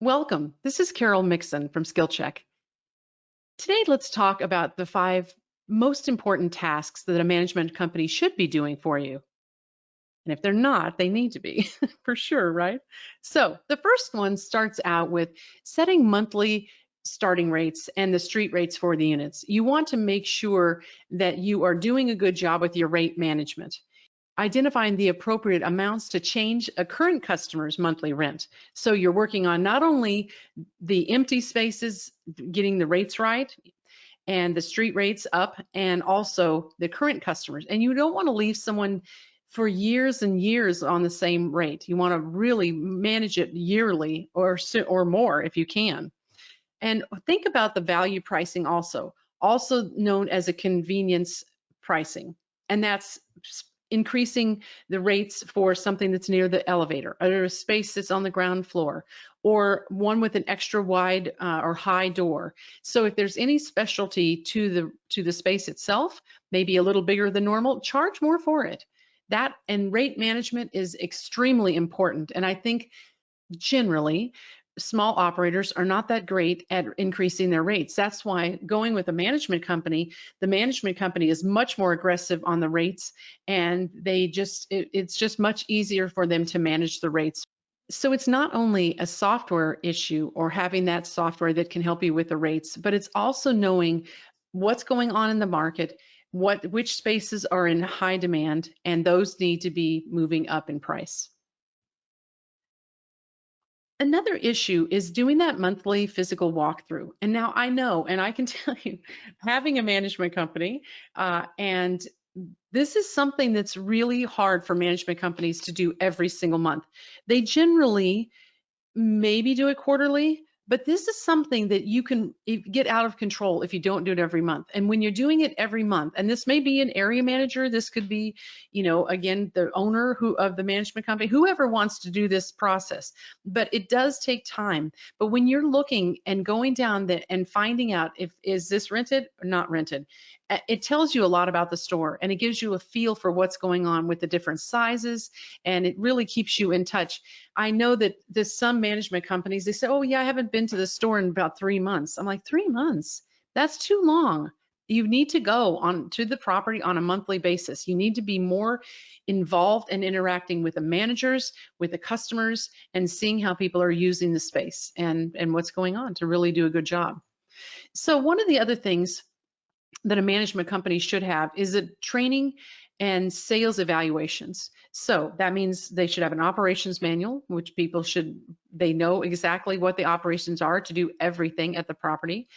Welcome. This is Carol Mixon from SkillCheck. Today, let's talk about the 5 most important tasks that a management company should be doing for you. And if they're not, they need to be for sure, right? So, the first one starts out with setting monthly starting rates and the street rates for the units. You want to make sure that you are doing a good job with your rate management, identifying the appropriate amounts to change a current customer's monthly rent. So you're working on not only the empty spaces, getting the rates right and the street rates up, and also the current customers. And you don't want to leave someone for years and years on the same rate. You want to really manage it yearly or more if you can. And think about the value pricing also known as a convenience pricing. And that's increasing the rates for something that's near the elevator or a space that's on the ground floor or one with an extra wide or high door. So if there's any specialty to the space itself, maybe a little bigger than normal, charge more for it. That and rate management is extremely important. And I think generally small operators are not that great at increasing their rates. That's why going with a management company, the management company is much more aggressive on the rates, and it's just much easier for them to manage the rates. So it's not only a software issue or having that software that can help you with the rates, but it's also knowing what's going on in the market, which spaces are in high demand, and those need to be moving up in price. Another issue is doing that monthly physical walkthrough. And now I know, and I can tell you, having a management company, and this is something that's really hard for management companies to do every single month. They generally maybe do it quarterly, but this is something that you can get out of control if you don't do it every month. And when you're doing it every month, and this may be an area manager, this could be, again, the owner of the management company, whoever wants to do this process, but it does take time. But when you're looking and going down and finding out if is this rented or not rented, it tells you a lot about the store, and it gives you a feel for what's going on with the different sizes, and it really keeps you in touch. I know that there's some management companies, they say, oh yeah, I haven't been to the store in about 3 months. I'm like, 3 months? That's too long. You need to go on to the property on a monthly basis. You need to be more involved and interacting with the managers, with the customers, and seeing how people are using the space and what's going on to really do a good job. So one of the other things that a management company should have is a training and sales evaluations. So that means they should have an operations manual, which they know exactly what the operations are to do everything at the property.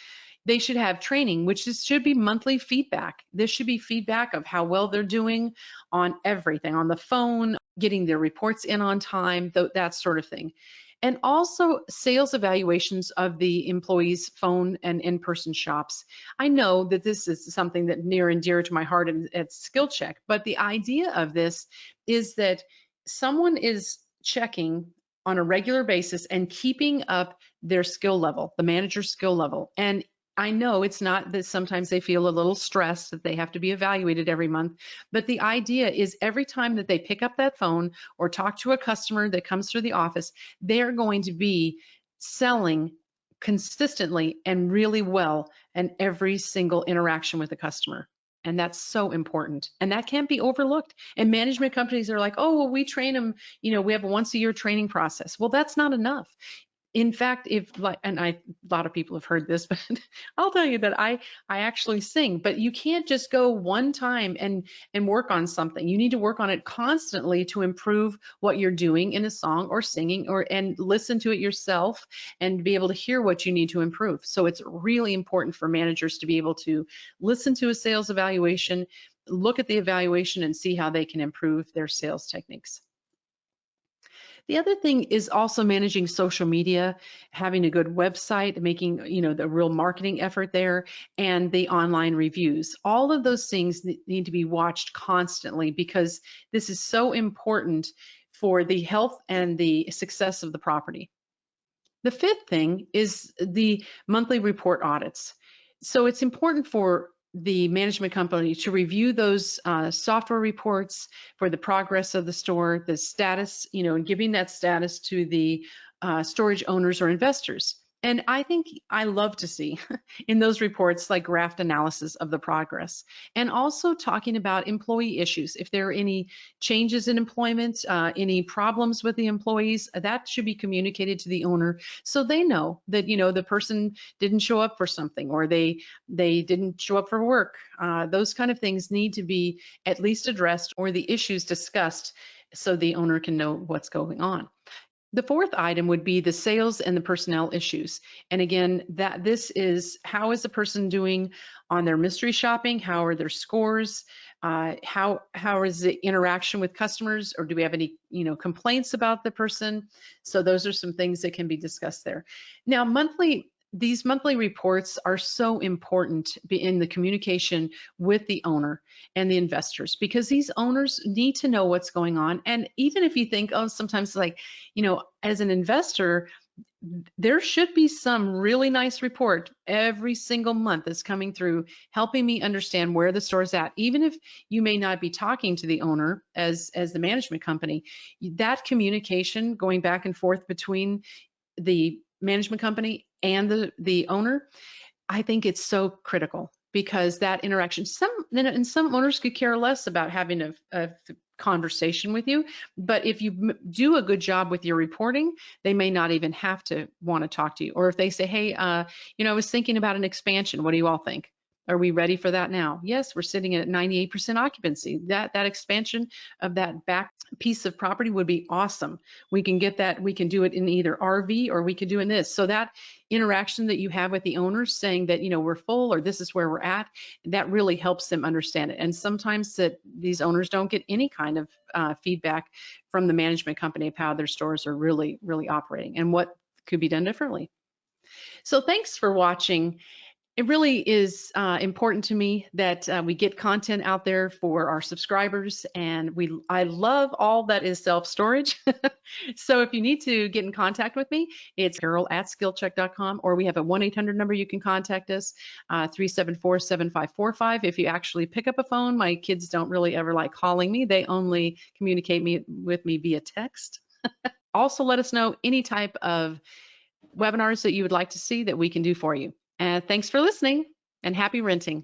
They should have training, which should be monthly feedback. This should be feedback of how well they're doing on everything, on the phone, getting their reports in on time, that sort of thing. And also sales evaluations of the employees' phone and in-person shops. I know that this is something that near and dear to my heart at SkillCheck, but the idea of this is that someone is checking on a regular basis and keeping up their skill level, the manager's skill level. And I know it's not that sometimes they feel a little stressed that they have to be evaluated every month, but the idea is every time that they pick up that phone or talk to a customer that comes through the office, they're going to be selling consistently and really well in every single interaction with the customer. And that's so important. And that can't be overlooked. And management companies are like, oh, well, we train them, we have a once a year training process. Well, that's not enough. In fact, a lot of people have heard this, but I'll tell you that I actually sing, but you can't just go one time and work on something. You need to work on it constantly to improve what you're doing in a song or singing, and listen to it yourself and be able to hear what you need to improve. So it's really important for managers to be able to listen to a sales evaluation, look at the evaluation, and see how they can improve their sales techniques. The other thing is also managing social media, having a good website, making, the real marketing effort there, and the online reviews. All of those things need to be watched constantly because this is so important for the health and the success of the property. The fifth thing is the monthly report audits. So it's important for the management company to review those software reports for the progress of the store, the status, and giving that status to the storage owners or investors. And I think I love to see in those reports like graph analysis of the progress, and also talking about employee issues. If there are any changes in employment, any problems with the employees, that should be communicated to the owner so they know that, the person didn't show up for something, or they didn't show up for work. Those kind of things need to be at least addressed, or the issues discussed, so the owner can know what's going on. The fourth item would be the sales and the personnel issues. And again, that this is, how is the person doing on their mystery shopping? How are their scores? How is the interaction with customers? Or do we have any, complaints about the person? So those are some things that can be discussed there. Now, these monthly reports are so important in the communication with the owner and the investors, because these owners need to know what's going on. And even if you think, oh, sometimes like, as an investor, there should be some really nice report every single month that's coming through, helping me understand where the store's at. Even if you may not be talking to the owner as the management company, that communication going back and forth between the management company and the owner, I think it's so critical, because that interaction, some owners could care less about having a conversation with you, but if you do a good job with your reporting, they may not even have to want to talk to you. Or if they say, hey, I was thinking about an expansion. What do you all think? Are we ready for that now? Yes, we're sitting at 98% occupancy. That expansion of that back piece of property would be awesome. We can get that. We can do it in either RV, or we could do in this. So that interaction that you have with the owners saying that, we're full, or this is where we're at, that really helps them understand it. And sometimes that these owners don't get any kind of feedback from the management company of how their stores are really, really operating and what could be done differently. So thanks for watching. It really is important to me that we get content out there for our subscribers, and I love all that is self-storage. So if you need to get in contact with me, it's Carol@skillcheck.com, or we have a 1-800 number you can contact us, 374-7545. If you actually pick up a phone, my kids don't really ever like calling me. They only communicate with me via text. Also, let us know any type of webinars that you would like to see that we can do for you. Thanks for listening, and happy renting.